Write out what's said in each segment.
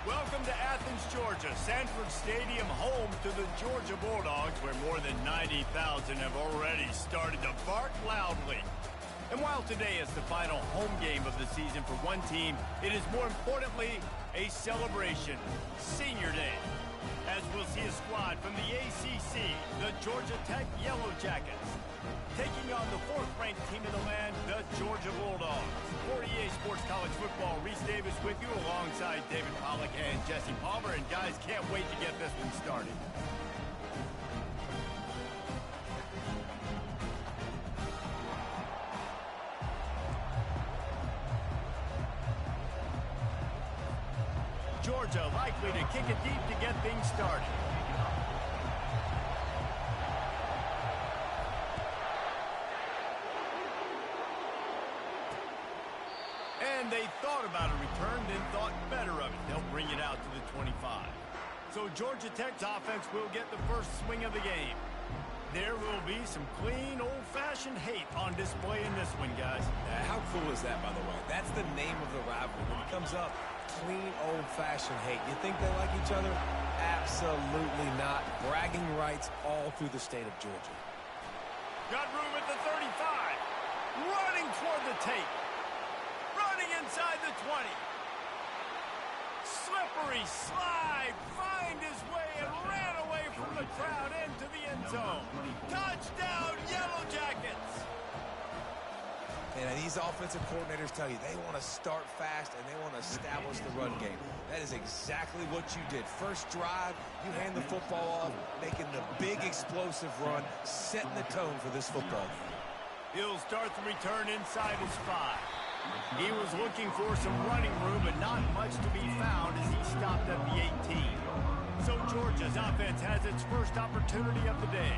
Welcome to Athens, Georgia, Sanford Stadium, home to the Georgia Bulldogs, where more than 90,000 have already started to bark loudly. And while today is the final home game of the season for one team, it is more importantly a celebration, Senior Day, as we'll see a squad from the ACC, the Georgia Tech Yellow Jackets, taking on the fourth-ranked team in the land, the Georgia Bulldogs. For EA Sports College Football, Reese Davis with you alongside David Pollack and Jesse Palmer. And guys, can't wait to get this one started. Georgia likely to kick it deep to get things started. And they thought about a return, then thought better of it. They'll bring it out to the 25. So Georgia Tech's offense will get the first swing of the game. There will be some clean, old-fashioned hate on display in this one, guys. How cool is that, by the way? That's the name of the rivalry. When it comes up, clean, old-fashioned hate. You think they like each other? Absolutely not. Bragging rights all through the state of Georgia. Got room at the 35. Running toward the tape. Running inside the 20. Slippery slide. Find his way and ran away from the crowd into the end zone. Touchdown, Yellow Jackets. And these offensive coordinators tell you they want to start fast and they want to establish the run game. That is exactly what you did. First drive, you hand the football off, making the big explosive run, setting the tone for this football game. He'll start the return inside his 5. He was looking for some running room, but not much to be found as he stopped at the 18. So Georgia's offense has its first opportunity of the day.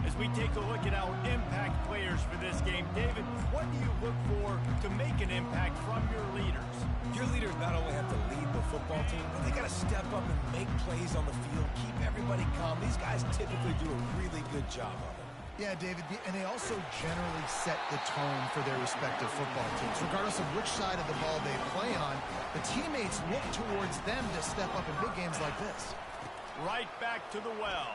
As we take a look at our impact players for this game, David, what do you look for to make an impact from your leaders? Your leaders not only have to lead the football team, but they got to step up and make plays on the field, keep everybody calm. These guys typically do a really good job of it. Yeah, David, and they also generally set the tone for their respective football teams. Regardless of which side of the ball they play on, the teammates look towards them to step up in big games like this. Right back to the well.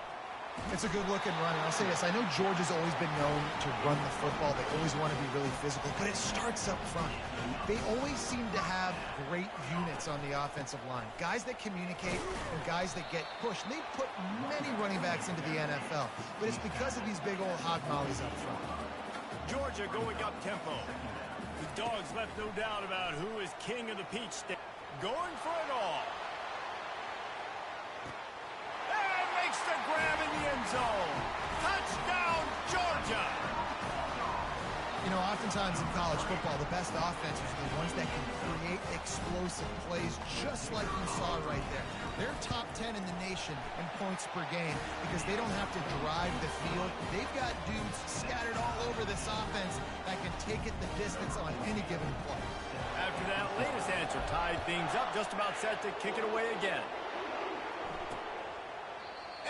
It's a good-looking run, and I'll say this. I know Georgia's always been known to run the football. They always want to be really physical, but it starts up front. They always seem to have great units on the offensive line. Guys that communicate and guys that get pushed. And they put many running backs into the NFL, but it's because of these big old hog mollies up front. Georgia going up tempo. The Dogs left no doubt about who is king of the Peach State. Going for it all. The grab in the end zone. Touchdown, Georgia. You know, oftentimes in college football, the best offenses are the ones that can create explosive plays just like you saw right there. They're top 10 in the nation in points per game because they don't have to drive the field. They've got dudes scattered all over this offense that can take it the distance on any given play. After that latest answer tied things up, just about set to kick it away again.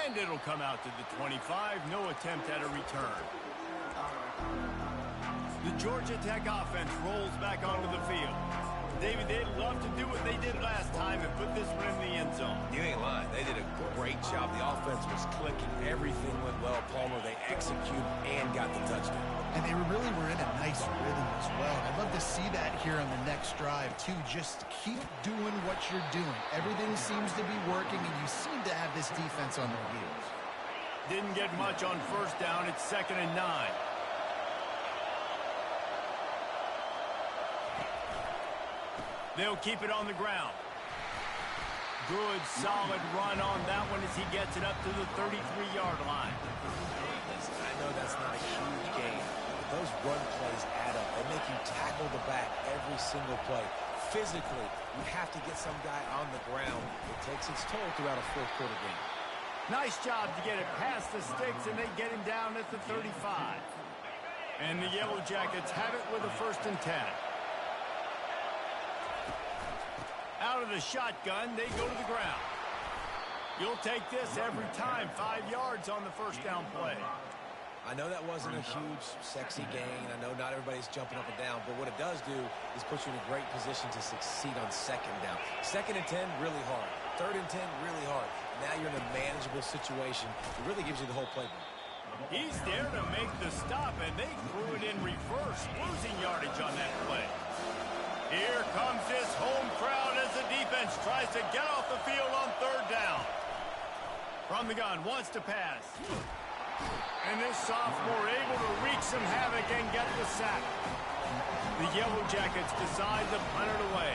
And it'll come out to the 25. No attempt at a return. The Georgia Tech offense rolls back onto the field. David, they'd love to do what they did last time and put this one in the end zone. You ain't lying. They did a great job. The offense was clicking. Everything went well. Palmer, they executed and got the touchdown. And they really were in a nice rhythm as well. And I'd love to see that here on the next drive, too. Just keep doing what you're doing. Everything seems to be working, and you seem to have this defense on their heels. Didn't get much on first down. It's 2nd and 9. They'll keep it on the ground. Good, solid run on that one as he gets it up to the 33-yard line. I know that's not a huge gain, but those run plays add up. They make you tackle the back every single play. Physically, you have to get some guy on the ground. It takes its toll throughout a fourth-quarter game. Nice job to get it past the sticks, and they get him down at the 35. And the Yellow Jackets have it with a 1st and 10. Out of the shotgun, they go to the ground. You'll take this every time. 5 yards on the first down play. I I know that wasn't a huge, sexy gain. I know not everybody's jumping up and down, but what it does do is put you in a great position to succeed on second down. 2nd and 10, really hard. 3rd and 10, really hard. Now you're in a manageable situation. It really gives you the whole playbook. He's there to make the stop, and they threw it in reverse, losing yardage on that play. Here comes this home crowd as the defense tries to get off the field on 3rd down. From the gun, wants to pass. And this sophomore able to wreak some havoc and get the sack. The Yellow Jackets decide to punt it away.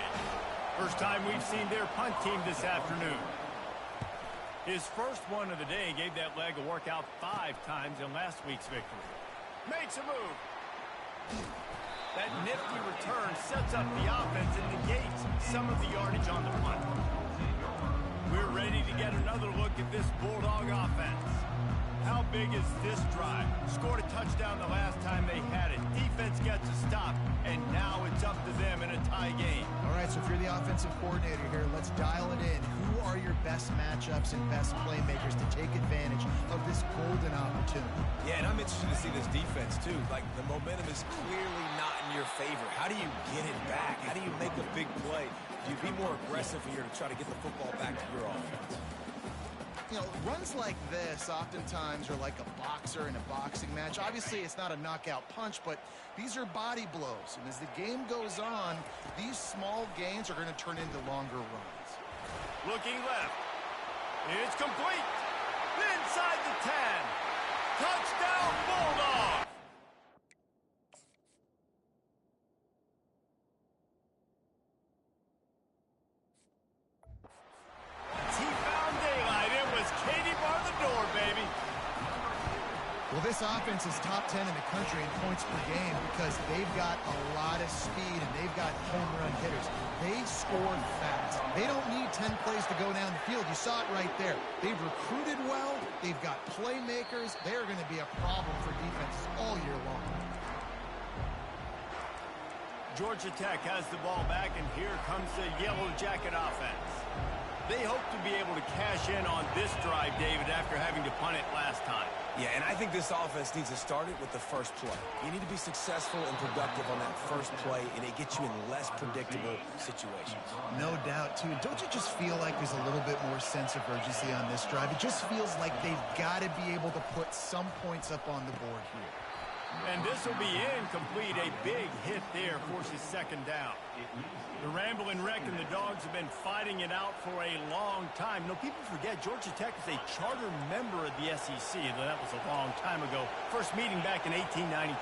First time we've seen their punt team this afternoon. His first one of the day gave that leg a workout 5 times in last week's victory. Makes a move. That nifty return sets up the offense and negates some of the yardage on the punt. We're ready to get another look at this Bulldog offense. How big is this drive? Scored a touchdown the last time they had it. Defense gets a stop, and now it's up to them in a tie game. All right, so if you're the offensive coordinator here, let's dial it in. Who are your best matchups and best playmakers to take advantage of this golden opportunity? Yeah, and I'm interested to see this defense, too. Like, the momentum is clearly not in your favor. How do you get it back? How do you make a big play? Do you be more aggressive here to try to get the football back to your offense? You know, runs like this oftentimes are like a boxer in a boxing match. Obviously, it's not a knockout punch, but these are body blows. And as the game goes on, these small gains are going to turn into longer runs. Looking left. It's complete. Inside the 10. Touchdown, Bulldog! Well, this offense is top 10 in the country in points per game because they've got a lot of speed and they've got home run hitters. They score fast. They don't need 10 plays to go down the field. You saw it right there. They've recruited well. They've got playmakers. They're going to be a problem for defenses all year long. Georgia Tech has the ball back, and here comes the Yellow Jacket offense. They hope to be able to cash in on this drive, David, after having to punt it last time. Yeah, and I think this offense needs to start it with the first play. You need to be successful and productive on that first play, and it gets you in less predictable situations. No doubt, too. Don't you just feel like there's a little bit more sense of urgency on this drive? It just feels like they've got to be able to put some points up on the board here. And this will be incomplete. A big hit there forces 2nd down. The Ramblin' Wreck and the Dogs have been fighting it out for a long time. No, people forget Georgia Tech is a charter member of the SEC. That was a long time ago. First meeting back in 1893.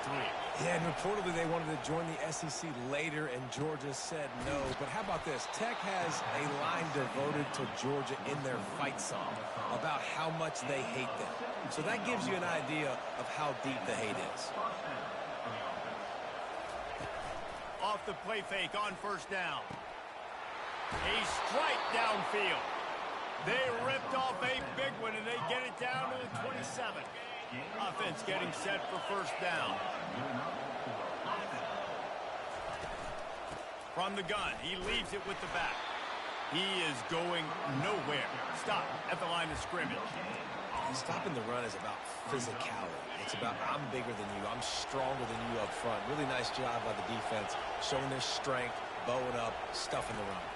Yeah, and reportedly they wanted to join the SEC later, and Georgia said no. But how about this? Tech has a line devoted to Georgia in their fight song about how much they hate them. So that gives you an idea of how deep the hate is. Off the play fake on 1st down. A strike downfield. They ripped off a big one, and they get it down to the 27. Offense getting set for 1st down. From the gun, he leaves it with the back. He is going nowhere. Stop at the line of scrimmage. Stopping the run is about physicality. It's about I'm bigger than you. I'm stronger than you up front. Really nice job by the defense, showing their strength, bowing up, stuffing the run.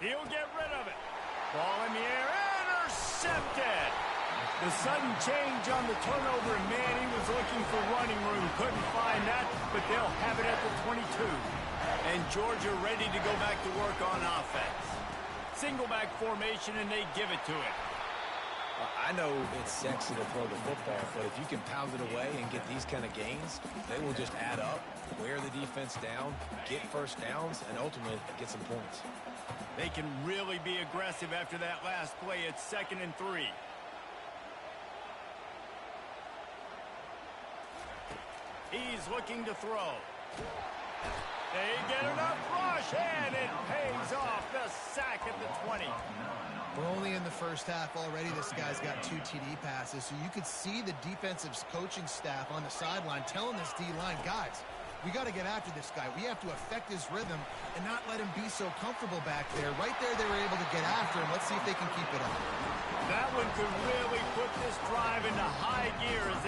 He'll get rid of it. Ball in the air, intercepted. The sudden change on the turnover, and man, he was looking for running room. Couldn't find that, but they'll have it at the 22. And Georgia ready to go back to work on offense. Single back formation, and they give it to it. I know it's sexy to throw the football, but if you can pound it away and get these kind of gains, they will just add up, wear the defense down, get 1st downs, and ultimately get some points. They can really be aggressive after that last play. It's 2nd and 3. He's looking to throw. They get enough rush, and it pays off. The sack at the 20. We're only in the first half already. This guy's got 2 TD passes, so you could see the defensive coaching staff on the sideline telling this D-line, guys, we got to get after this guy. We have to affect his rhythm and not let him be so comfortable back there. Right there, they were able to get after him. Let's see if they can keep it up. That one could really put this drive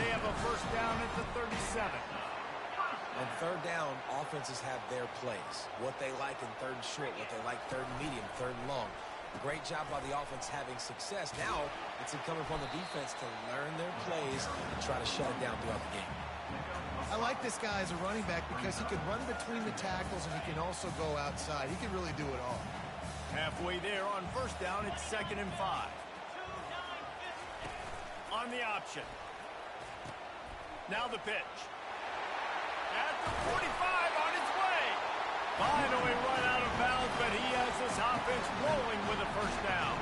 they have a first down at the 37. On third down, offenses have their plays. What they like in third and short, what they like third and medium, third and long. Great job by the offense having success. Now it's incumbent upon the defense to learn their plays and try to shut it down throughout the game. I like this guy as a running back because he can run between the tackles and he can also go outside. He can really do it all. Halfway there on first down, it's 2nd and 5. On the option. Now the pitch. At the 45, on its way. Finally run out of bounds, but he has this offense rolling with a first down.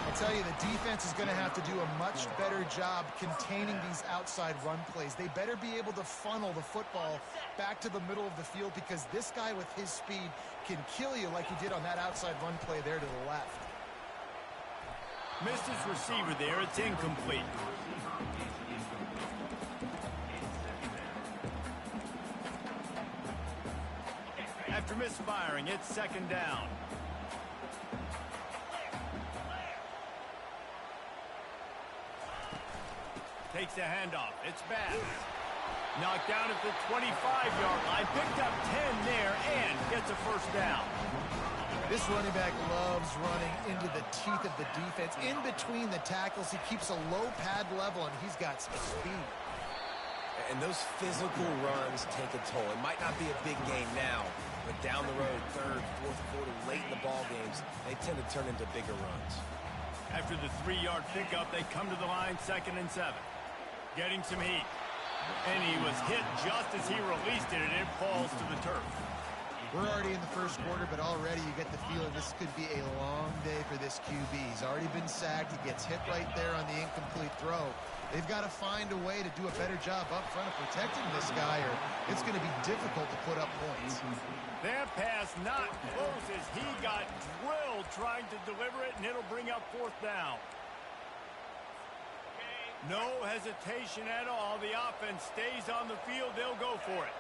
I'll tell you, the defense is going to have to do a much better job containing these outside run plays. They better be able to funnel the football back to the middle of the field because this guy with his speed can kill you like he did on that outside run play there to the left. Missed his receiver there. It's incomplete. After misfiring, it's 2nd down. Takes a handoff. It's Bass. Knocked down at the 25-yard line. Picked up 10 there and gets a first down. This running back loves running into the teeth of the defense. In between the tackles, he keeps a low pad level, and he's got some speed. And those physical runs take a toll. It might not be a big game now, but down the road, third, fourth quarter, late in the ball games, they tend to turn into bigger runs. After the 3-yard pickup, they come to the line 2nd and 7. Getting some heat. And he was hit just as he released it, and it falls to the turf. We're already in the first quarter, but already you get the feeling this could be a long day for this QB. He's already been sacked. He gets hit right there on the incomplete throw. They've got to find a way to do a better job up front of protecting this guy, or it's going to be difficult to put up points. That pass not close as he got drilled trying to deliver it, and it'll bring up 4th down. No hesitation at all. The offense stays on the field. They'll go for it.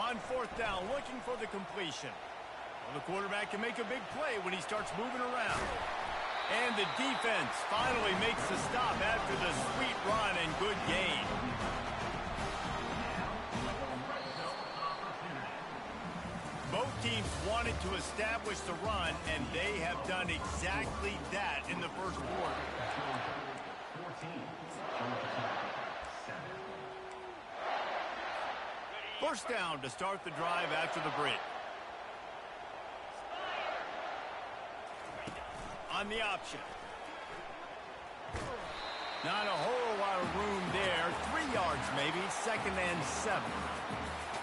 On 4th down, looking for the completion. Well, the quarterback can make a big play when he starts moving around. And the defense finally makes the stop after the sweet run and good gain. Both teams wanted to establish the run, and they have done exactly that in the first quarter. First down to start the drive after the break. On the option. Not a whole lot of room there. 3 yards maybe. 2nd and 7.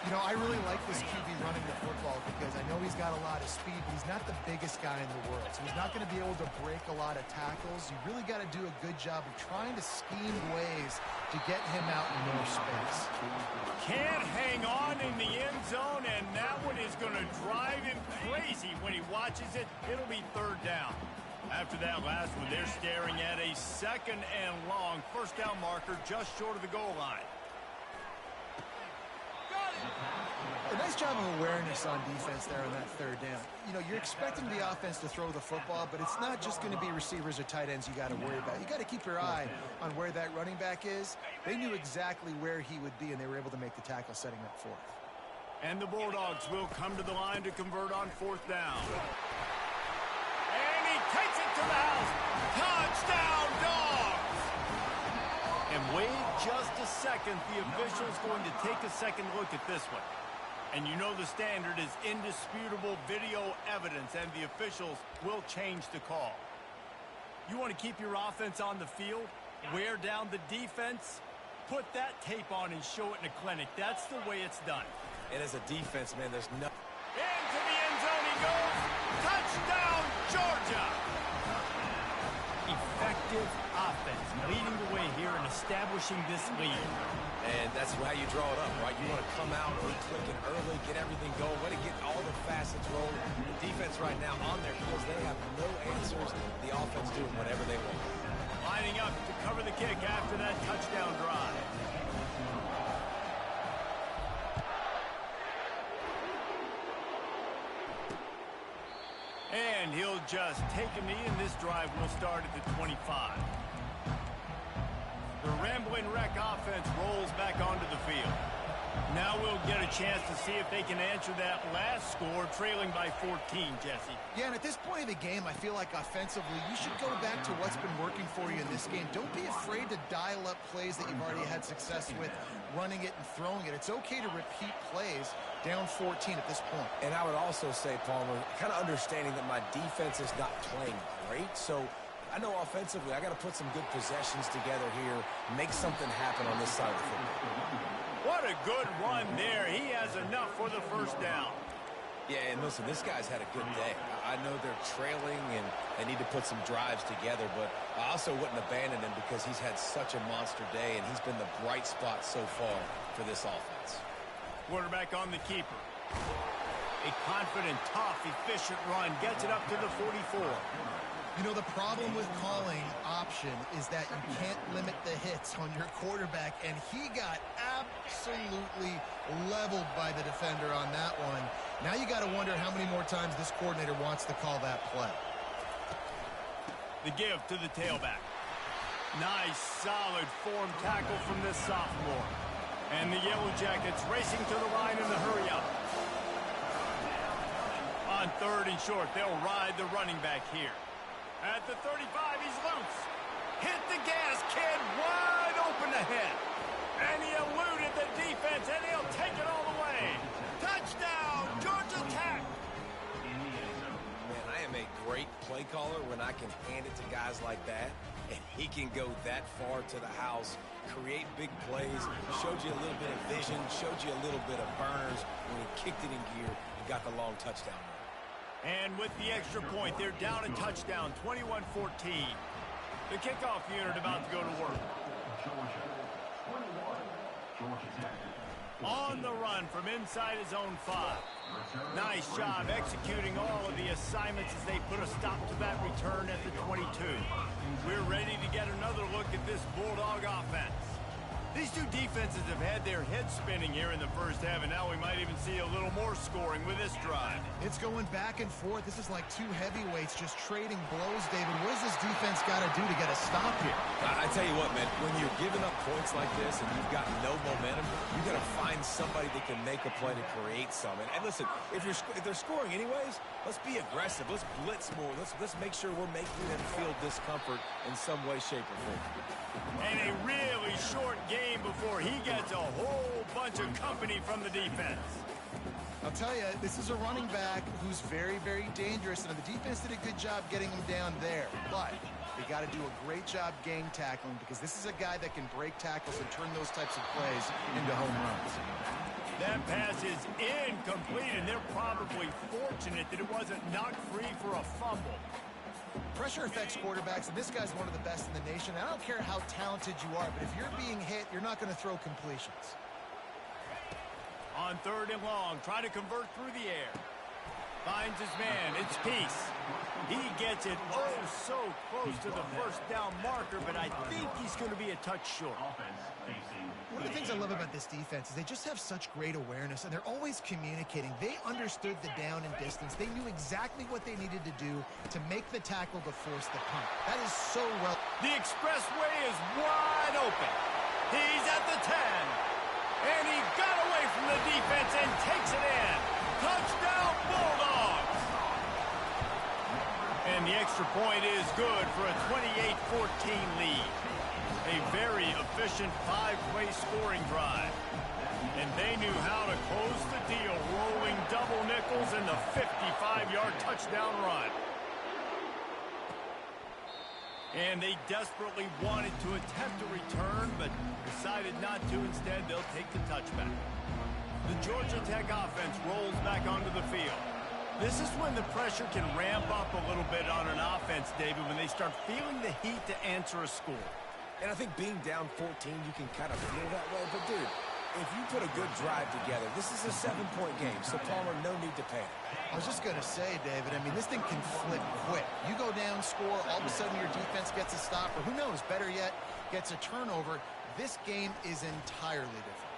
You know, I really like this QB running the football because I know he's got a lot of speed, but he's not the biggest guy in the world. So he's not going to be able to break a lot of tackles. You really got to do a good job of trying to scheme ways to get him out in more space. Can't hang on in the end zone, and that one is going to drive him crazy when he watches it. It'll be 3rd down. After that last one, they're staring at a 2nd and long. First down marker just short of the goal line. A nice job of awareness on defense there on that 3rd down. You know, you're expecting the offense to throw the football, but it's not just going to be receivers or tight ends you got to worry about. You got to keep your eye on where that running back is. They knew exactly where he would be, and they were able to make the tackle setting up 4th. And the Bulldogs will come to the line to convert on 4th down. And he takes it to the house. Touchdown, Dogs! And wait just a second. The official's going to take a second look at this one. And you know the standard is indisputable video evidence, and the officials will change the call. You want to keep your offense on the field, wear down the defense, put that tape on and show it in a clinic. That's the way it's done. And as a defense, man, there's no... Into the end zone he goes. Touchdown, Georgia! Effective offense leading the way here and establishing this lead. And that's how you draw it up, right? You want to come out, be clicking early, get everything going, way to get all the facets rolling. The defense right now on their heels, they have no answers. The offense doing whatever they want. Lining up to cover the kick after that touchdown drive. And he'll just take a knee, and this drive will start at the 25. The rambling Traveling wreck offense rolls back onto the field. Now we'll get a chance to see if they can answer that last score, trailing by 14, Jesse. Yeah, and at this point of the game, I feel like offensively, you should go back to what's been working for you in this game. Don't be afraid to dial up plays that you've already had success with, running it and throwing it. It's okay to repeat plays down 14 at this point. And I would also say, Palmer, kind of understanding that my defense is not playing great, so I know offensively I got to put some good possessions together here, make something happen on this side of the football. What a good run there. He has enough for the first down. Yeah, and listen, this guy's had a good day. I know they're trailing and they need to put some drives together, but I also wouldn't abandon him because he's had such a monster day and he's been the bright spot so far for this offense. Quarterback on the keeper. A confident, tough, efficient run gets it up to the 44. You know, the problem with calling option is that you can't limit the hits on your quarterback, and he got absolutely leveled by the defender on that one. Now you got to wonder how many more times this coordinator wants to call that play. The give to the tailback. Nice, solid form tackle from this sophomore. And the Yellow Jackets racing to the line in the hurry-up. On 3rd and short, they'll ride the running back here. At the 35, he's loose. Hit the gas, kid, wide open ahead. And he eluded the defense, and he'll take it all the way. Touchdown, Georgia Tech. Man, I am a great play caller when I can hand it to guys like that, and he can go that far to the house, create big plays, showed you a little bit of vision, showed you a little bit of burners when he kicked it in gear and got the long touchdown run. And with the extra point, they're down a touchdown, 21-14. The kickoff unit about to go to work. On the run from inside his own 5. Nice job executing all of the assignments as they put a stop to that return at the 22. We're ready to get another look at this Bulldog offense. These two defenses have had their heads spinning here in the first half, and now we might even see a little more scoring with this drive. It's going back and forth. This is like two heavyweights just trading blows, David. What does this defense got to do to get a stop here? I tell you what, man, when you're giving up points like this and you've got no momentum, you got to find somebody that can make a play to create some. And listen, if they're scoring anyways, let's be aggressive. Let's blitz more. Let's make sure we're making them feel discomfort in some way, shape, or form. And a really short game before he gets a whole bunch of company from the defense. I'll tell you, this is a running back who's very, very dangerous, and the defense did a good job getting him down there. But they got to do a great job gang tackling because this is a guy that can break tackles and turn those types of plays into home runs. That pass is incomplete, and they're probably fortunate that it wasn't knocked free for a fumble. Pressure affects quarterbacks, and this guy's one of the best in the nation. I don't care how talented you are, but if you're being hit, you're not going to throw completions. On 3rd and long, trying to convert through the air. Finds his man. It's Peace. He gets it oh so close to the first down marker, but I think he's going to be a touch short. One of the things I love about this defense is they just have such great awareness, and they're always communicating. They understood the down and distance. They knew exactly what they needed to do to make the tackle to force the punt. That is so well. The expressway is wide open. He's at the 10. And he got away from the defense and takes it in. Touchdown, Bulldogs! And the extra point is good for a 28-14 lead. A very efficient 5-play scoring drive. And they knew how to close the deal, rolling double nickels in the 55-yard touchdown run. And they desperately wanted to attempt a return, but decided not to. Instead, they'll take the touchback. The Georgia Tech offense rolls back onto the field. This is when the pressure can ramp up a little bit on an offense, David, when they start feeling the heat to answer a score. And I think being down 14, you can kind of feel that way. But, dude, if you put a good drive together, this is a 7-point game, so Palmer, no need to panic. I was just going to say, David, I mean, this thing can flip quick. You go down, score, all of a sudden your defense gets a stop, or who knows, better yet, gets a turnover. This game is entirely different.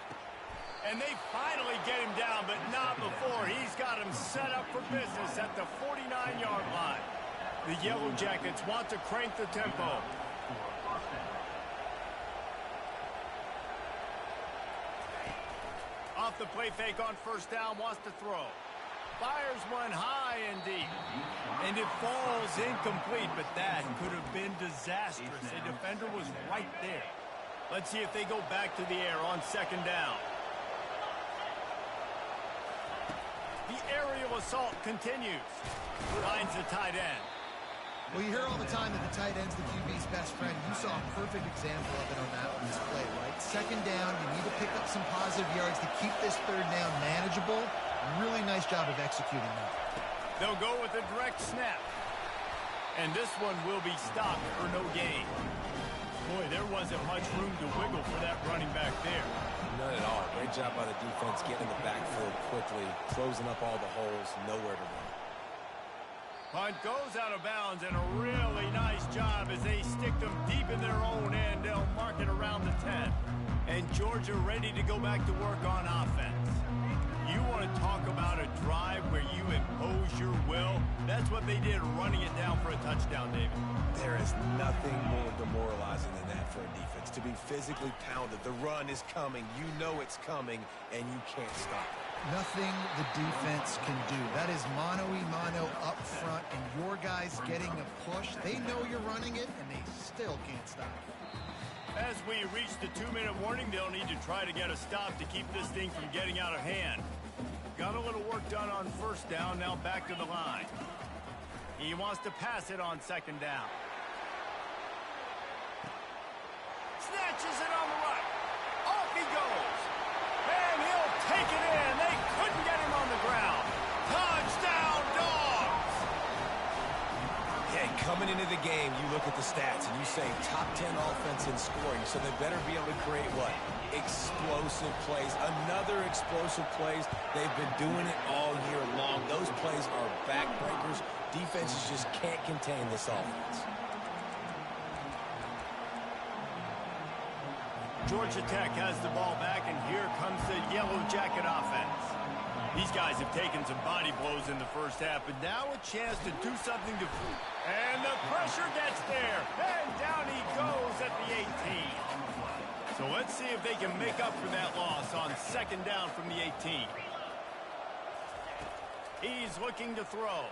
And they finally get him down, but not before. He's got him set up for business at the 49-yard line. The Yellow Jackets want to crank the tempo. Off the play fake on first down, wants to throw. Fires one high and deep. And it falls incomplete, but that could have been disastrous. The defender was right there. Let's see if they go back to the air on second down. The aerial assault continues. Finds the tight end. Well, you hear all the time that the tight end's the QB's best friend. You saw a perfect example of it on that one's play, right? Second down, you need to pick up some positive yards to keep this third down manageable. Really nice job of executing that. They'll go with a direct snap. And this one will be stopped for no gain. Boy, there wasn't much room to wiggle for that running back there. None at all. Great job by the defense getting in the backfield quickly, closing up all the holes, nowhere to run. Punt goes out of bounds, and a really nice job as they stick them deep in their own end. They'll mark it around the 10. And Georgia ready to go back to work on offense. You want to talk about a drive where you impose your will? That's what they did, running it down for a touchdown, David. There is nothing more demoralizing than that for a defense. To be physically pounded. The run is coming. You know it's coming, and you can't stop it. Nothing the defense can do. That is mano-a-mano up front, and your guys getting a push. They know you're running it, and they still can't stop it. As we reach the 2-minute warning, they'll need to try to get a stop to keep this thing from getting out of hand. Got a little work done on first down, now back to the line. He wants to pass it on second down. Snatches it on the right. Off he goes. And he'll take it in. They couldn't get him on the ground. Touchdown, Dogs! Yeah, coming into the game, you look at the stats and you say top 10 offense in scoring, so they better be able to create what? Explosive plays. Another explosive plays. They've been doing it all year long. Those plays are backbreakers. Defenses just can't contain this offense. Georgia Tech has the ball back, and here comes the Yellow Jacket offense. These guys have taken some body blows in the first half, but now a chance to do something to... And the pressure gets there, and down he goes at the 18. So let's see if they can make up for that loss on second down from the 18. He's looking to throw.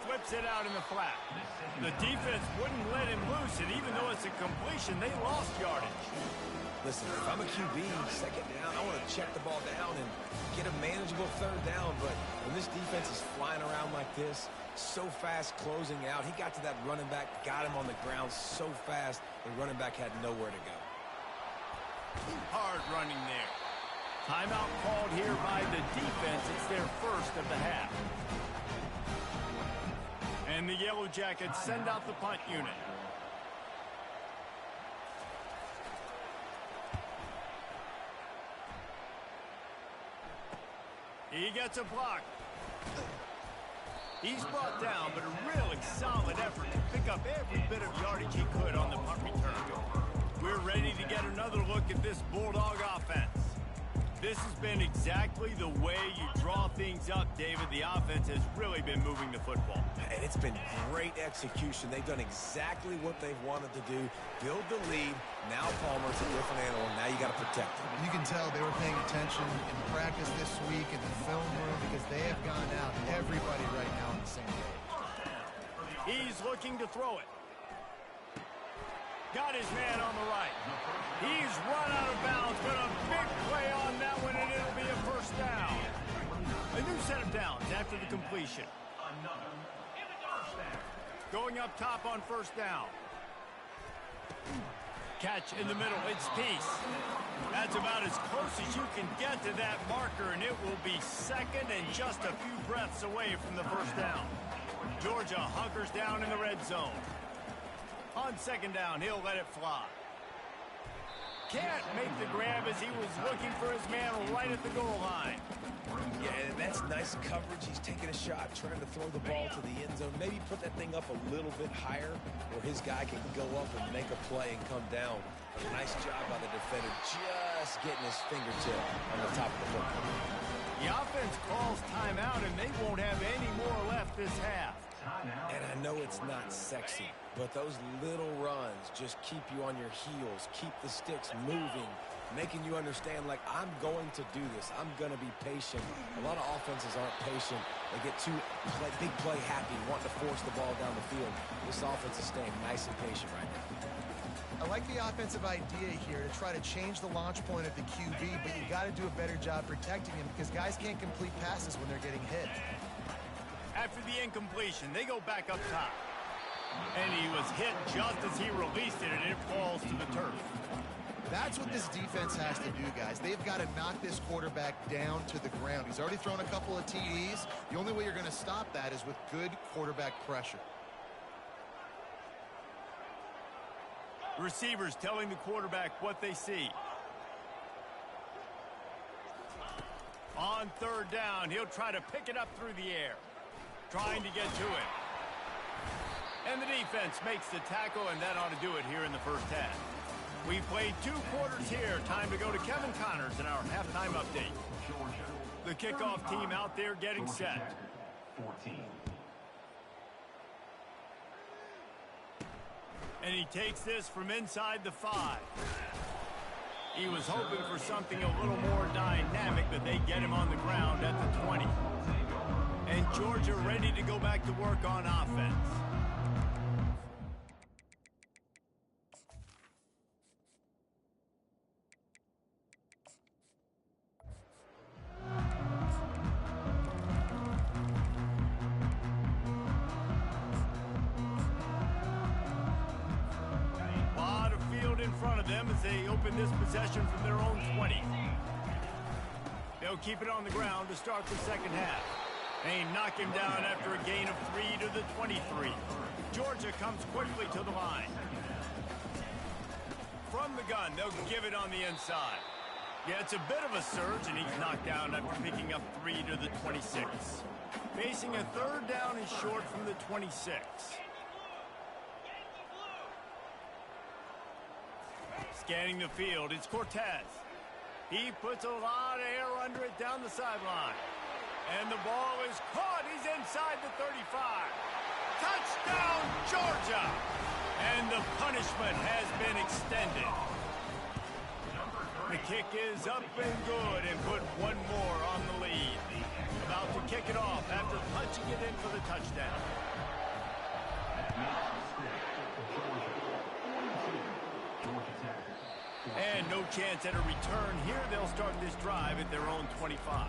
Flips it out in the flat. The defense wouldn't let him loose, and even though it's a completion, they lost yardage. Listen, if I'm a QB, second down, I want to check the ball down and get a manageable third down, but when this defense is flying around like this, so fast closing out, he got to that running back, got him on the ground so fast, the running back had nowhere to go. Hard running there. Timeout called here by the defense. It's their first of the half. And the Yellow Jackets send out the punt unit. He gets a block. He's brought down, but a really solid effort to pick up every bit of yardage he could on the punt return. We're ready to get another look at this Bulldog offense. This has been exactly the way you draw things up, David. The offense has really been moving the football. And it's been great execution. They've done exactly what they've wanted to do. Build the lead. Now Palmer's a different animal. Now you got to protect him. You can tell they were paying attention in practice this week in the film room because they have gone out. Everybody right now on the same page. He's looking to throw it. Got his man on the right. He's run out of bounds, but a big play on that one, and it'll be a first down. A new set of downs after the completion. Going up top on first down. Catch in the middle. It's Peace. That's about as close as you can get to that marker, and it will be second and just a few breaths away from the first down. Georgia hunkers down in the red zone. On second down, he'll let it fly. Can't make the grab as he was looking for his man right at the goal line. Yeah, and that's nice coverage. He's taking a shot, trying to throw the ball to the end zone. Maybe put that thing up a little bit higher where his guy can go up and make a play and come down. A nice job by the defender, just getting his fingertip on the top of the football. The offense calls timeout, and they won't have any more left this half. And I know it's not sexy, but those little runs just keep you on your heels, keep the sticks moving, making you understand, like, I'm going to do this. I'm going to be patient. A lot of offenses aren't patient. They get too big play happy, wanting to force the ball down the field. This offense is staying nice and patient right now. I like the offensive idea here to try to change the launch point of the QB, but you got to do a better job protecting him because guys can't complete passes when they're getting hit. After the incompletion, they go back up top. And he was hit just as he released it, and it falls to the turf. That's what this defense has to do, guys. They've got to knock this quarterback down to the ground. He's already thrown a couple of TDs. The only way you're going to stop that is with good quarterback pressure. Receivers telling the quarterback what they see. On third down, he'll try to pick it up through the air, trying to get to it. And the defense makes the tackle, and that ought to do it here in the first half. We've played 2 quarters here. Time to go to Kevin Connors in our halftime update. The kickoff team out there getting set. 14. And he takes this from inside the 5. He was hoping for something a little more dynamic, but they get him on the ground at the 20. And Georgia ready to go back to work on offense. In front of them as they open this possession from their own 20. They'll keep it on the ground to start the second half. They knock him down after a gain of 3 to the 23. Georgia comes quickly to the line. From the gun, they'll give it on the inside. Yeah, it's a bit of a surge, and he's knocked down after picking up 3 to the 26. Facing a third down and short from the 26. Scanning the field, it's Cortez. He puts a lot of air under it down the sideline. And the ball is caught. He's inside the 35. Touchdown, Georgia! And the punishment has been extended. The kick is up and good and put one more on the lead. About to kick it off after punching it in for the touchdown. And no chance at a return here. They'll start this drive at their own 25.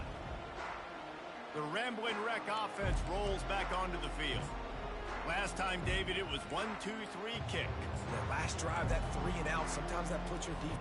The Ramblin' Wreck offense rolls back onto the field. Last time, David, it was 1-2-3 kick. That last drive, that 3 and out, sometimes that puts your defense.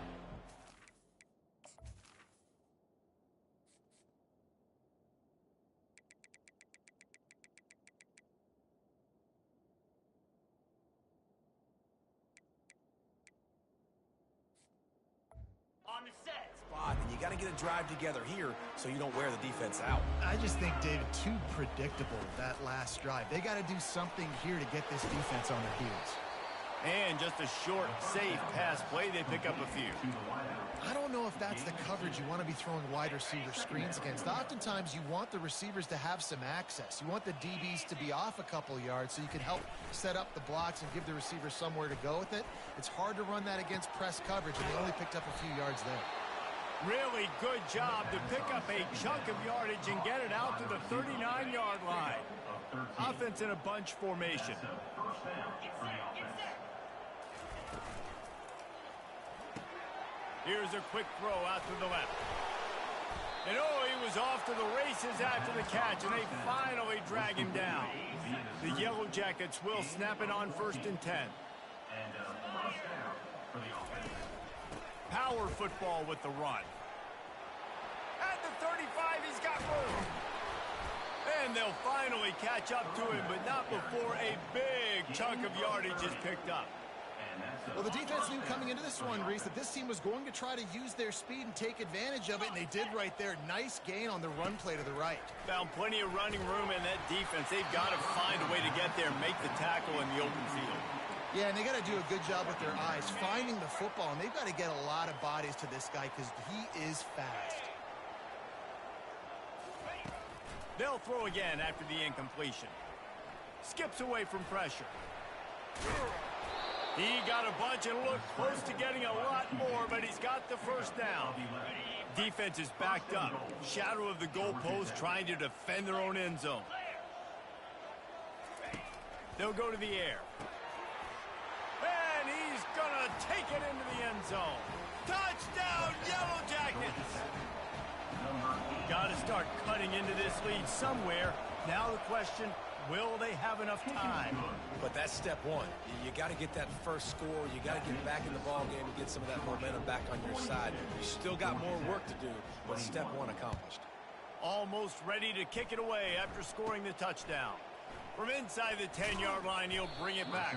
And you got to get a drive together here so you don't wear the defense out. I just think, David, too predictable, that last drive. They got to do something here to get this defense on their heels. And just a short, safe pass play, they pick up a few. I don't know if that's the coverage you want to be throwing wide receiver screens against. Oftentimes, you want the receivers to have some access. You want the DBs to be off a couple yards so you can help set up the blocks and give the receiver somewhere to go with it. It's hard to run that against press coverage, and they only picked up a few yards there. Really good job to pick up a chunk of yardage and get it out to the 39-yard line. Offense in a bunch formation. Here's a quick throw out to the left. And oh, he was off to the races after the catch, and they finally drag him down. The Yellow Jackets will snap it on 1st and 10. Power football with the run. At the 35, he's got room. And they'll finally catch up to him, but not before a big chunk of yardage is picked up. Well, the defense knew coming into this one, Reese, that this team was going to try to use their speed and take advantage of it, and they did right there. Nice gain on the run play to the right. Found plenty of running room in that defense. They've got to find a way to get there and make the tackle in the open field. Yeah, and they got to do a good job with their eyes, finding the football, and they've got to get a lot of bodies to this guy because he is fast. They'll throw again after the incompletion. Skips away from pressure. He got a bunch and looked close to getting a lot more, but he's got the first down. Defense is backed up. Shadow of the goalpost trying to defend their own end zone. They'll go to the air. And he's going to take it into the end zone. Touchdown, Yellow Jackets! Got to start cutting into this lead somewhere. Now the question, will they have enough time? But that's step one. You got to get that first score. You got to get back in the ball game and get some of that momentum back on your side. You still got more work to do, but step one accomplished. Almost ready to kick it away after scoring the touchdown. From inside the 10-yard line, he'll bring it back.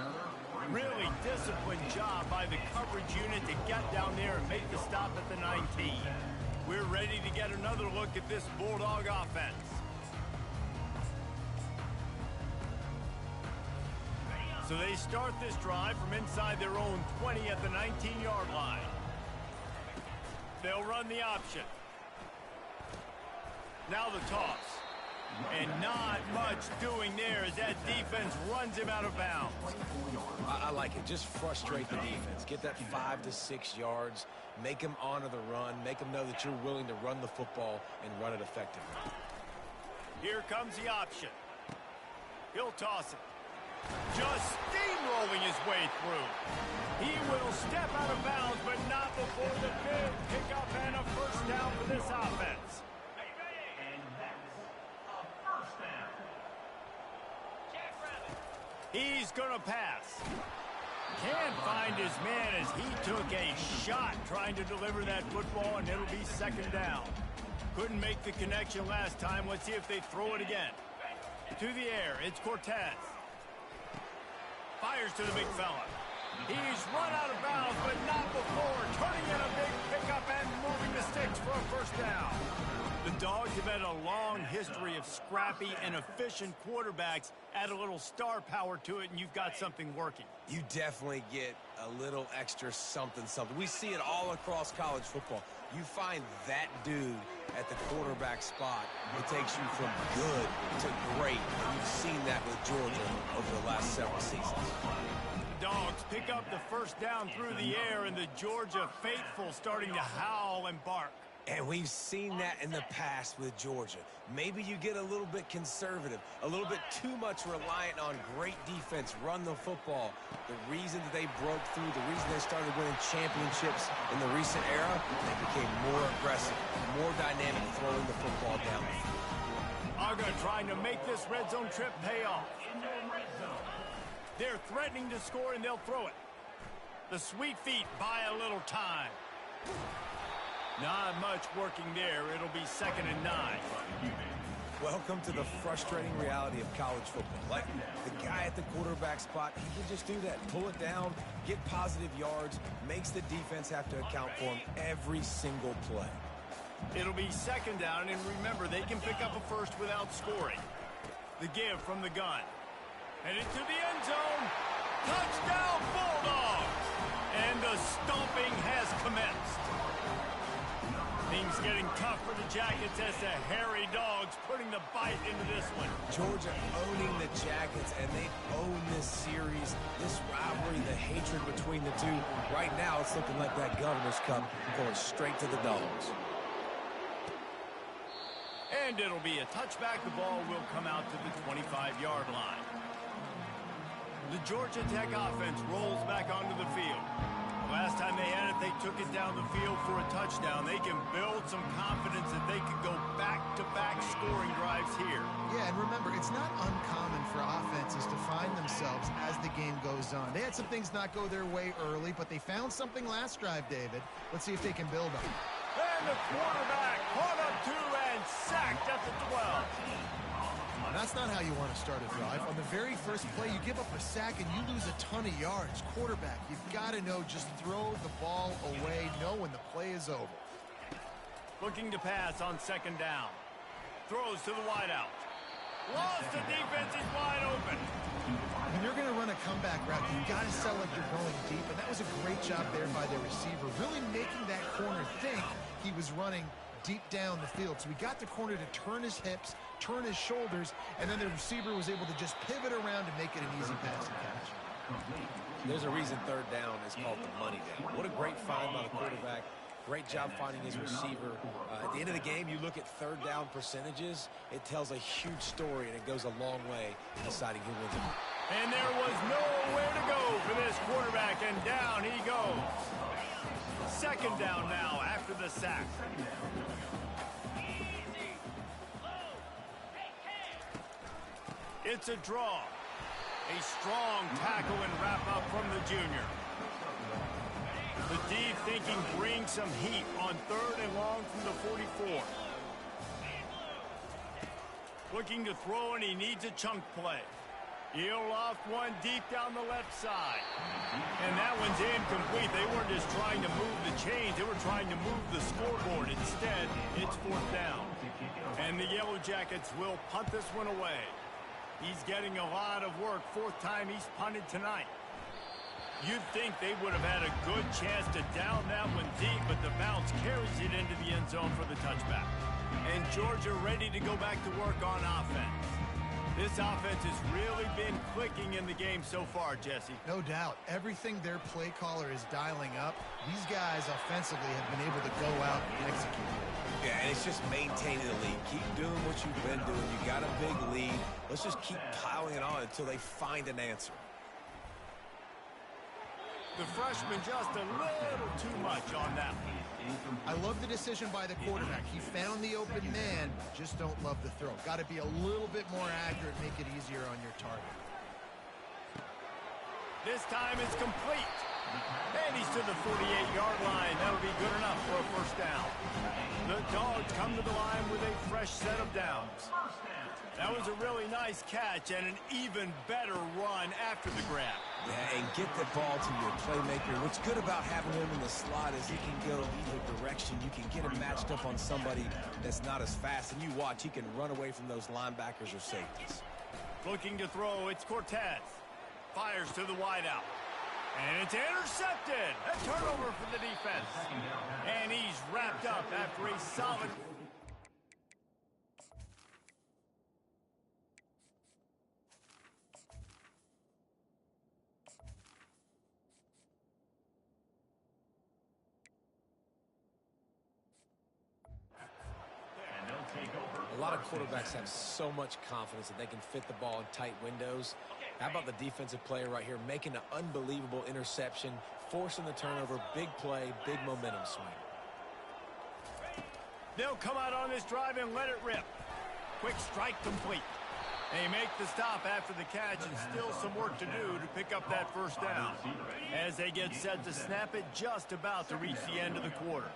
Really disciplined job by the coverage unit to get down there and make the stop at the 19. We're ready to get another look at this Bulldog offense. So they start this drive from inside their own 20 at the 19-yard line. They'll run the option. Now the toss. And not much doing there as that defense runs him out of bounds. I like it. Just frustrate the defense. Get that 5 to 6 yards. Make them honor the run. Make them know that you're willing to run the football and run it effectively. Here comes the option. He'll toss it. Just steamrolling his way through. He will step out of bounds, but not before the big pickup and a first down for this offense. He's going to pass. Can't find his man as he took a shot trying to deliver that football, and it'll be second down. Couldn't make the connection last time. Let's see if they throw it again. To the air, it's Cortez. Fires to the big fella. He's run out of bounds, but not before turning in a big pickup and moving the sticks for a first down. The Dogs have had a long history of scrappy and efficient quarterbacks. Add a little star power to it, and you've got something working. You definitely get a little extra something. We see it all across college football. You find that dude at the quarterback spot, it takes you from good to great. And you've seen that with Georgia over the last several seasons. The Dogs pick up the first down through the air, and the Georgia faithful starting to howl and bark. And we've seen that in the past with Georgia. Maybe you get a little bit conservative, a little bit too much reliant on great defense, run the football. The reason that they broke through, the reason they started winning championships in the recent era, they became more aggressive, more dynamic throwing the football down the field. Aga trying to make this red zone trip pay off. They're threatening to score, and they'll throw it. The Sweet Feet buy a little time. Not much working there. It'll be 2nd and 9. Welcome to the frustrating reality of college football. Like, the guy at the quarterback spot, he can just do that. Pull it down, get positive yards, makes the defense have to account for him every single play. It'll be 2nd down, and remember, they can pick up a first without scoring. The give from the gun. Headed to the end zone. Touchdown, Bulldogs! And the stomping has commenced. Things getting tough for the Jackets as the hairy Dogs putting the bite into this one. Georgia owning the Jackets, and they own this series, this rivalry, the hatred between the two. Right now, it's looking like that Governor's Cup going straight to the Dogs. And it'll be a touchback. The ball will come out to the 25-yard line. The Georgia Tech offense rolls back onto the field. Last time they had it, they took it down the field for a touchdown. They can build some confidence that they could go back-to-back scoring drives here. Yeah, and remember, it's not uncommon for offenses to find themselves as the game goes on. They had some things not go their way early, but they found something last drive, David. Let's see if they can build on it. And the quarterback caught up to and sacked at the 12. That's not how you want to start a drive. On the very first play, you give up a sack and you lose a ton of yards. Quarterback, you've got to know, just throw the ball away, know when the play is over. Looking to pass on 2nd down. Throws to the wideout. Lost the defense is wide open. When you're going to run a comeback route, you've got to sell like you're going deep, and that was a great job there by the receiver, really making that corner think he was running deep down the field. So we got the corner to turn his hips, turn his shoulders, and then the receiver was able to just pivot around and make it an easy pass and catch. There's a reason third down is called the money down. What a great find by the quarterback. Great job finding his receiver. At the end of the game, you look at third down percentages. It tells a huge story, and it goes a long way in deciding who wins it. And there was nowhere to go for this quarterback, and down he goes. Second down now after the sack. It's a draw. A strong tackle and wrap-up from the junior. The D thinking bring some heat on third and long from the 44. Looking to throw, and he needs a chunk play. He'll loft one deep down the left side. And that one's incomplete. They weren't just trying to move the chains. They were trying to move the scoreboard. Instead, it's fourth down. And the Yellow Jackets will punt this one away. He's getting a lot of work. Fourth time he's punted tonight. You'd think they would have had a good chance to down that one deep, but the bounce carries it into the end zone for the touchback. And Georgia ready to go back to work on offense. This offense has really been clicking in the game so far, Jesse. No doubt. Everything their play caller is dialing up, these guys offensively have been able to go out and execute. Yeah, and it's just maintaining the lead. Keep doing what you've been doing. You got a big lead. Let's just keep piling it on until they find an answer. The freshman just a little too much on that one. I love the decision by the quarterback. He found the open man, just don't love the throw. Got to be a little bit more accurate, make it easier on your target. This time it's complete. And he's to the 48-yard line. That'll be good enough for a first down. The Dogs come to the line with a fresh set of downs. That was a really nice catch and an even better run after the grab. Yeah, and get the ball to your playmaker. What's good about having him in the slot is he can go either direction. You can get him matched up on somebody that's not as fast, and you watch, he can run away from those linebackers or safeties. Looking to throw, it's Cortez. Fires to the wideout. And it's intercepted. A turnover for the defense. And he's wrapped up after a solid... A lot of quarterbacks have so much confidence that they can fit the ball in tight windows. How about the defensive player right here making an unbelievable interception, forcing the turnover, big play, big momentum swing. They'll come out on this drive and let it rip. Quick strike complete. They make the stop after the catch, and still some work to do to pick up that first down. As they get set to snap it, just about to reach the end of the quarter.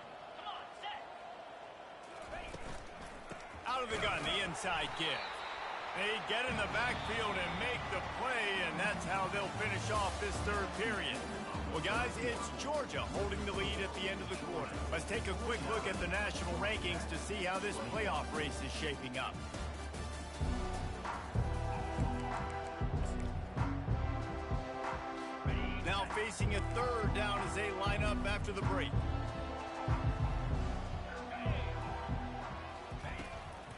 Out of the gun, the inside give. They get in the backfield and make the play, and that's how they'll finish off this third period. Well, guys, it's Georgia holding the lead at the end of the quarter. Let's take a quick look at the national rankings to see how this playoff race is shaping up. Now facing a third down as they line up after the break.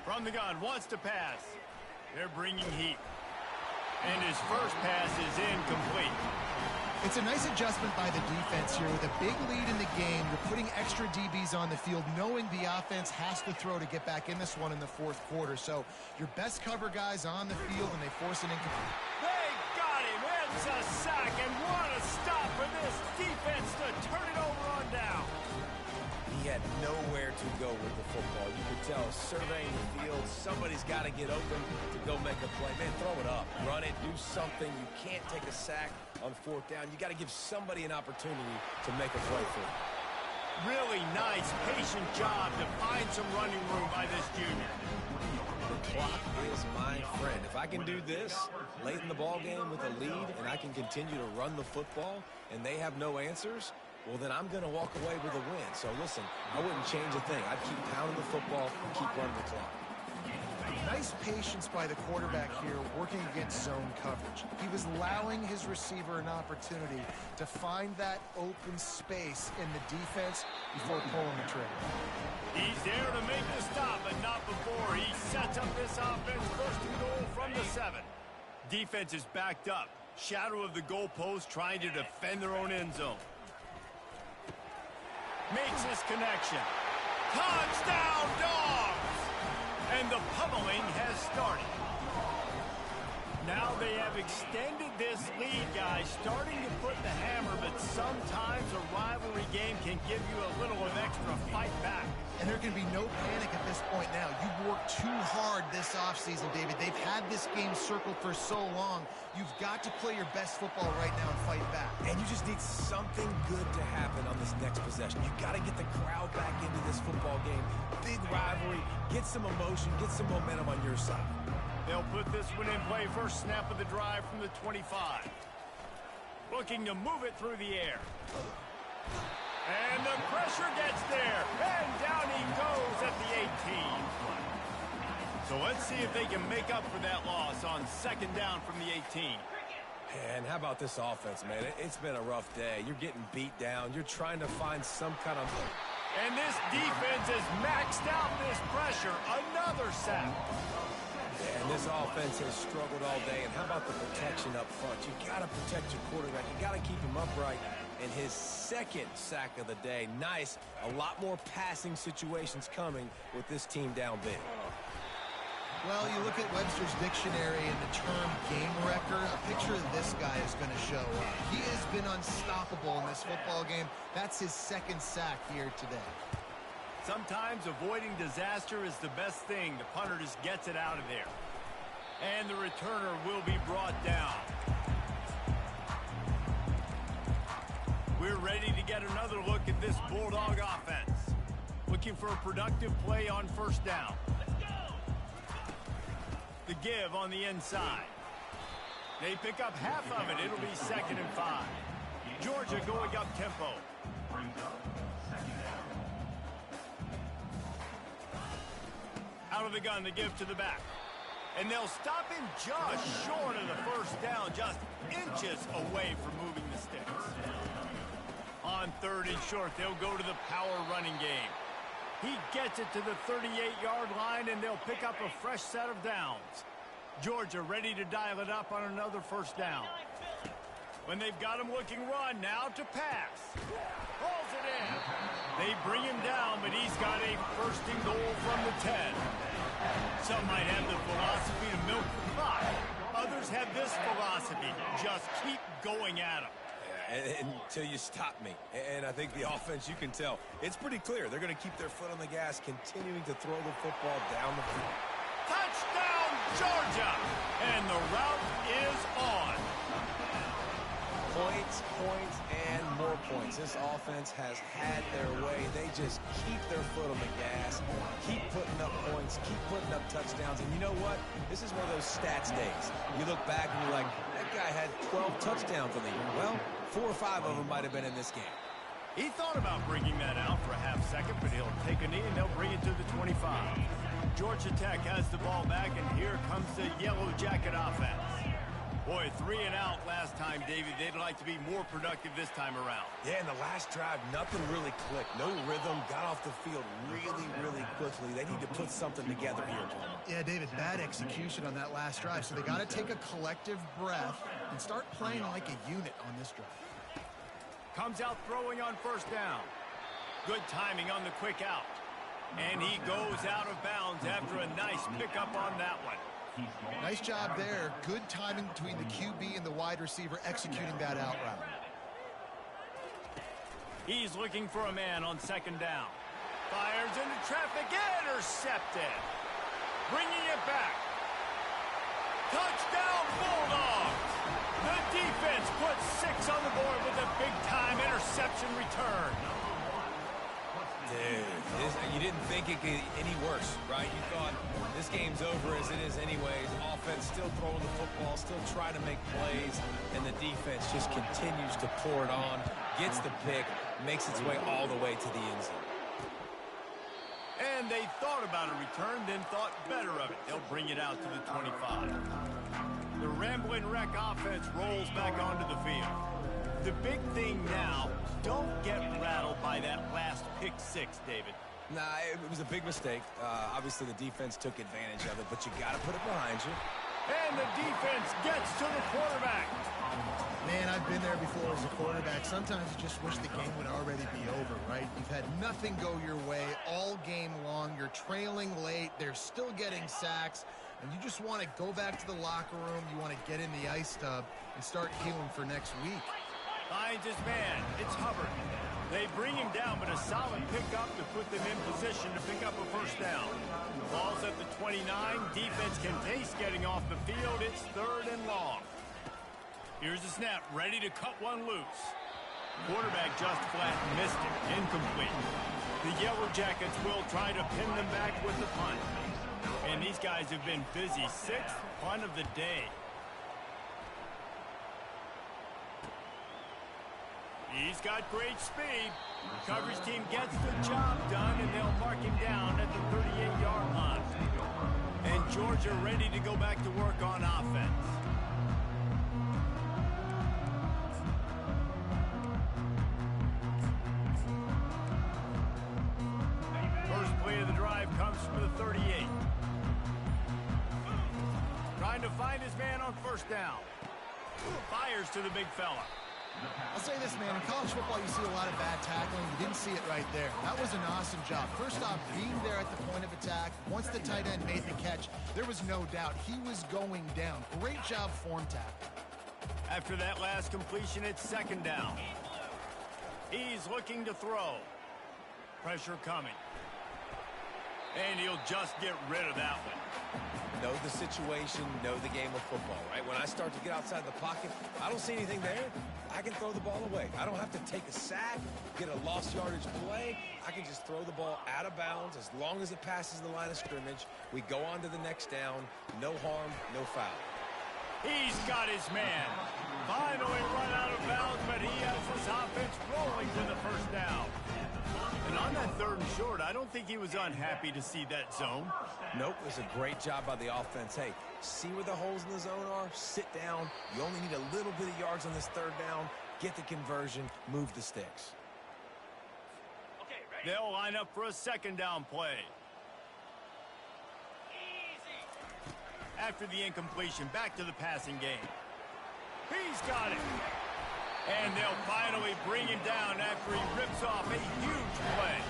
From the gun, wants to pass. They're bringing heat. And his first pass is incomplete. It's a nice adjustment by the defense here. With a big lead in the game, you're putting extra DBs on the field, knowing the offense has to throw to get back in this one in the fourth quarter. So your best cover guys on the field, and they force an incomplete. They got him. It's a sack, and what a stop for this defense to turn it over on down. He had nowhere to go with the football. You could tell, surveying the field, somebody's got to get open to go make a play. Man, throw it up, run it, do something. You can't take a sack on fourth down. You got to give somebody an opportunity to make a play for it. Really nice, patient job to find some running room by this junior. The clock is my friend. If I can do this late in the ball game with a lead, and I can continue to run the football, and they have no answers, well, then I'm going to walk away with a win. So, listen, I wouldn't change a thing. I'd keep pounding the football and keep running the clock. Nice patience by the quarterback here, working against zone coverage. He was allowing his receiver an opportunity to find that open space in the defense before pulling the trigger. He's there to make the stop, but not before. He sets up this offense, first and goal from the 7. Defense is backed up. Shadow of the goalpost, trying to defend their own end zone. Makes his connection. Touchdown, Dogs! And the pummeling has started. Now they have extended this lead, guys, starting to put the hammer, but sometimes a rivalry game can give you a little of extra fight back. And there can be no panic at this point now. You've worked too hard this offseason, David. They've had this game circled for so long. You've got to play your best football right now and fight back. And you just need something good to happen on this next possession. You got to get the crowd back into this football game. Big rivalry. Get some emotion. Get some momentum on your side. They'll put this one in play. First snap of the drive from the 25. Looking to move it through the air. And the pressure gets there. And down he goes at the 18. So let's see if they can make up for that loss on second down from the 18. And how about this offense, man? It's been a rough day. You're getting beat down. You're trying to find some kind of... And this defense has maxed out this pressure. Another sack. And this offense has struggled all day. And how about the protection up front? You got to protect your quarterback. You got to keep him upright. And his second sack of the day. Nice. A lot more passing situations coming with this team down big. Well, you look at Webster's dictionary and the term game wrecker, a picture of this guy is going to show up. He has been unstoppable in this football game. That's his second sack here today. Sometimes avoiding disaster is the best thing. The punter just gets it out of there. And the returner will be brought down. We're ready to get another look at this Bulldog offense. Looking for a productive play on first down. The give on the inside. They pick up half of it. It'll be 2nd and 5. Georgia going up tempo. Out of the gun, the give to the back. And they'll stop him just short of the first down, just inches away from moving the sticks. On 3rd and short, they'll go to the power running game. He gets it to the 38-yard line, and they'll pick up a fresh set of downs. Georgia ready to dial it up on another first down. When they've got him looking run, now to pass. Hauls it in. They bring him down, but he's got a 1st and goal from the 10. Some might have the philosophy to milk the clock. Others have this philosophy, just keep going at him. Until you stop me. And I think the offense, you can tell, it's pretty clear. They're going to keep their foot on the gas, continuing to throw the football down the field. Touchdown, Georgia! And the route is on. Points, points, and more points. This offense has had their way. They just keep their foot on the gas, keep putting up points, keep putting up touchdowns. And you know what? This is one of those stats days. You look back and you're like, that guy had 12 touchdowns on the year. Well, 4 or 5 of them might have been in this game. He thought about bringing that out for a half second, but he'll take a knee and they'll bring it to the 25. Georgia Tech has the ball back, and here comes the Yellow Jacket offense. Boy, 3 and out last time, Davey. They'd like to be more productive this time around. Yeah, in the last drive, nothing really clicked. No rhythm, got off the field really, really quickly. They need to put something together here, Tom. Yeah, David, bad execution on that last drive. So they got to take a collective breath and start playing like a unit on this drive. Comes out throwing on first down. Good timing on the quick out. And he goes out of bounds after a nice pickup on that one. Nice job there. Good timing between the QB and the wide receiver executing that out route. He's looking for a man on second down. Fires into traffic. Intercepted. Bringing it back. Touchdown, Bulldogs. The defense puts 6 on the board with a big-time interception return. Dude, you didn't think it could any worse, right? You thought this game's over as it is anyways. Offense still throwing the football, still trying to make plays, and the defense just continues to pour it on, gets the pick, makes its way all the way to the end zone. And they thought about a return, then thought better of it. They'll bring it out to the 25. The Ramblin' Wreck offense rolls back onto the field. The big thing now, don't get rattled by that last pick 6, David. Nah, it was a big mistake. Obviously, the defense took advantage of it, but you got to put it behind you. And the defense gets to the quarterback. Man, I've been there before as a quarterback. Sometimes you just wish the game would already be over, right? You've had nothing go your way all game long. You're trailing late. They're still getting sacks. And you just want to go back to the locker room. You want to get in the ice tub and start healing for next week. Finds his man. It's Hubbard. They bring him down, but a solid pickup to put them in position to pick up a first down. Ball's at the 29. Defense can taste getting off the field. It's 3rd and long. Here's the snap, ready to cut one loose. Quarterback just flat missed it, incomplete. The Yellow Jackets will try to pin them back with the punt. And these guys have been busy. 6th punt of the day. He's got great speed. Coverage team gets the job done, and they'll mark him down at the 38-yard line. And Georgia ready to go back to work on offense. First play of the drive comes from the 38. Trying to find his man on first down. Fires to the big fella. I'll say this, man. In college football, you see a lot of bad tackling. You didn't see it right there. That was an awesome job. First off, being there at the point of attack. Once the tight end made the catch, there was no doubt he was going down. Great job form tackle. After that last completion, it's 2nd down. He's looking to throw. Pressure coming. And he'll just get rid of that one. Know the situation, know the game of football, right? When I start to get outside the pocket, I don't see anything there. I can throw the ball away. I don't have to take a sack, get a lost yardage play. I can just throw the ball out of bounds as long as it passes the line of scrimmage. We go on to the next down. No harm, no foul. He's got his man. Finally run out of bounds, but he has his offense rolling to the first down. And on that 3rd and short, I don't think he was unhappy to see that zone. Nope, it was a great job by the offense. Hey, see where the holes in the zone are? Sit down. You only need a little bit of yards on this 3rd down. Get the conversion. Move the sticks. They'll line up for a 2nd down play. After the incompletion, back to the passing game. He's got it. And they'll finally bring him down after he rips off a huge play.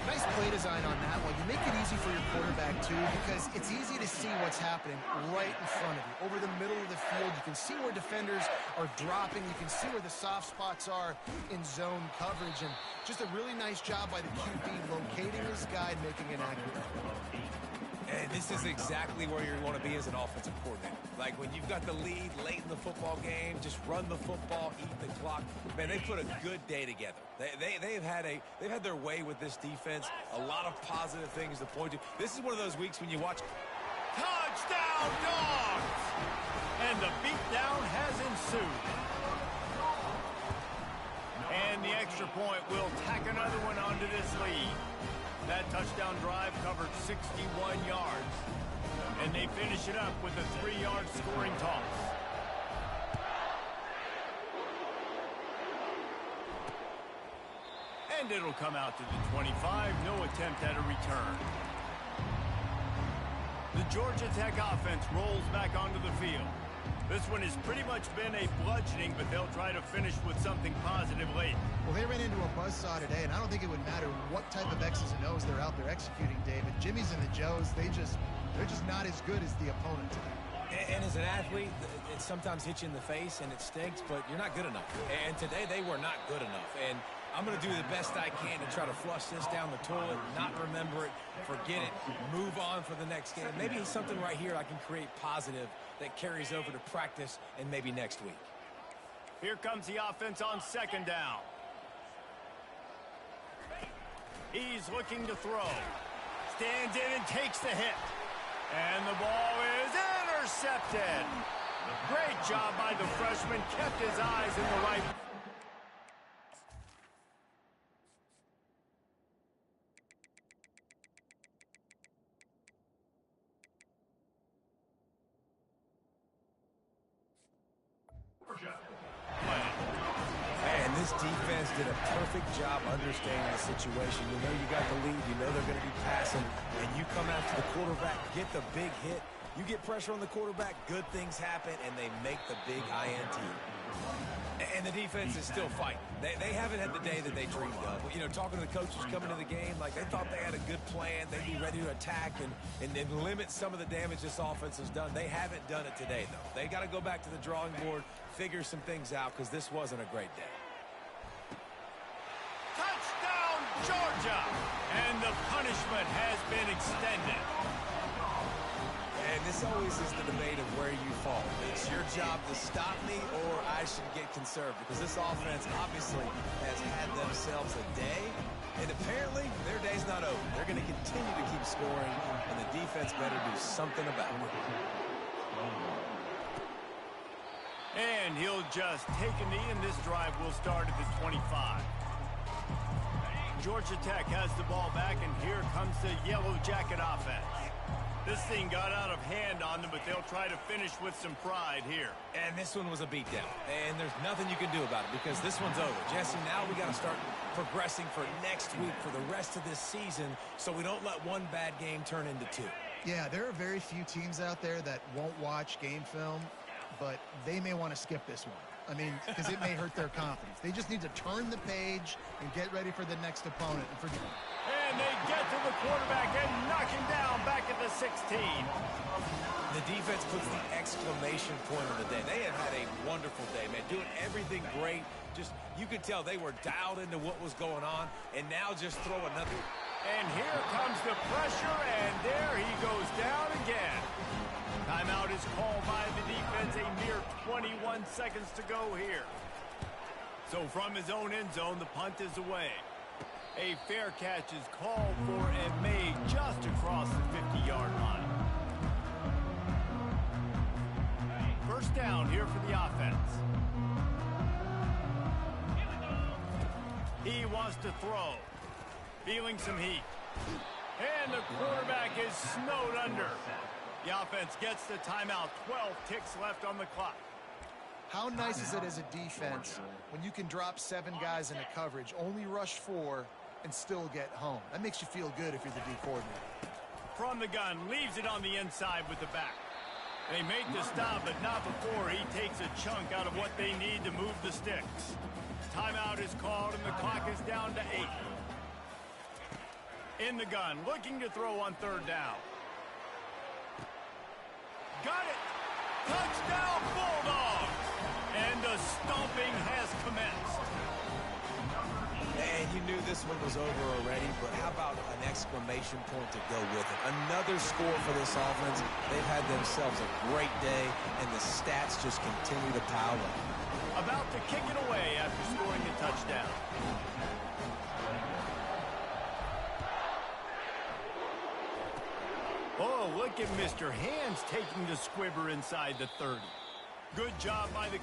Nice play design on that one. You make it easy for your quarterback, too, because it's easy to see what's happening right in front of you. Over the middle of the field, you can see where defenders are dropping. You can see where the soft spots are in zone coverage. And just a really nice job by the QB locating his guy and making an accurate throw. And this is exactly where you want to be as an offensive coordinator. Like when you've got the lead late in the football game, just run the football, eat the clock. Man, they put a good day together. They've had their way with this defense. A lot of positive things to point to. This is one of those weeks when you watch. Touchdown, Dogs! And the beatdown has ensued. And the extra point will tack another one onto this lead. That touchdown drive covered 61 yards. And they finish it up with a 3-yard scoring toss. And it'll come out to the 25. No attempt at a return. The Georgia Tech offense rolls back onto the field. This one has pretty much been a bludgeoning, but they'll try to finish with something positive late. Well, they ran into a buzzsaw today, and I don't think it would matter what type of X's and O's they're out there executing, David. Jimmy's and the Joes, they're just not as good as the opponent today. And as an athlete, it sometimes hits you in the face, and it stinks, but you're not good enough. And today, they were not good enough. And I'm going to do the best I can to try to flush this down the toilet, not remember it, forget it, move on for the next game. Maybe something right here I can create positive that carries over to practice and maybe next week. Here comes the offense on 2nd down. He's looking to throw. Stands in and takes the hit. And the ball is intercepted. Great job by the freshman. Kept his eyes in the right. Man, this defense did a perfect job understanding the situation. You know you got the lead. You know they're going to be passing. And you come after the quarterback, get the big hit. You get pressure on the quarterback, good things happen, and they make the big INT. And the defense is still fighting. They haven't had the day that they dreamed of. You know, talking to the coaches coming to the game, like they thought they had a good plan. They'd be ready to attack and limit some of the damage this offense has done. They haven't done it today, though. They got to go back to the drawing board, figure some things out, because this wasn't a great day. Touchdown, Georgia! And the punishment has been extended. And this always is the debate of where you fall. It's your job to stop me or I should get conservative, because this offense obviously has had themselves a day, and apparently their day's not over. They're going to continue to keep scoring, and the defense better do something about it. And he'll just take a knee, and this drive will start at the 25. Georgia Tech has the ball back, and here comes the Yellow Jacket offense. This thing got out of hand on them, but they'll try to finish with some pride here. And this one was a beatdown, and there's nothing you can do about it because this one's over. Jesse, now we got to start progressing for next week, for the rest of this season, so we don't let one bad game turn into two. Yeah, there are very few teams out there that won't watch game film, but they may want to skip this one. I mean, because it may hurt their confidence. They just need to turn the page and get ready for the next opponent. And they get to the quarterback and knock him down back at the 16. The defense puts the exclamation point on the day. They have had a wonderful day, man, doing everything great. Just, you could tell they were dialed into what was going on, and now just throw another. And here comes the pressure, and there he goes down again. Timeout is called by the defense. A mere 21 seconds to go here. So from his own end zone, the punt is away. A fair catch is called for and made just across the 50-yard line. First down here for the offense. He wants to throw. Feeling some heat. And the quarterback is snowed under. The offense gets the timeout. 12 ticks left on the clock. How nice is it as a defense when you can drop 7 guys in a coverage, only rush 4, and still get home? That makes you feel good if you're the D coordinator. From the gun, leaves it on the inside with the back. They make the stop, but not before he takes a chunk out of what they need to move the sticks. Timeout is called, and the clock is down to 8. In the gun, looking to throw on third down. Got it! Touchdown, Bulldogs! And the stomping has commenced. And you knew this one was over already, but how about an exclamation point to go with it? Another score for this offense. They've had themselves a great day, and the stats just continue to pile up. About to kick it away after scoring a touchdown. Oh, look at Mr. Hands taking the squibber inside the 30. Good job by the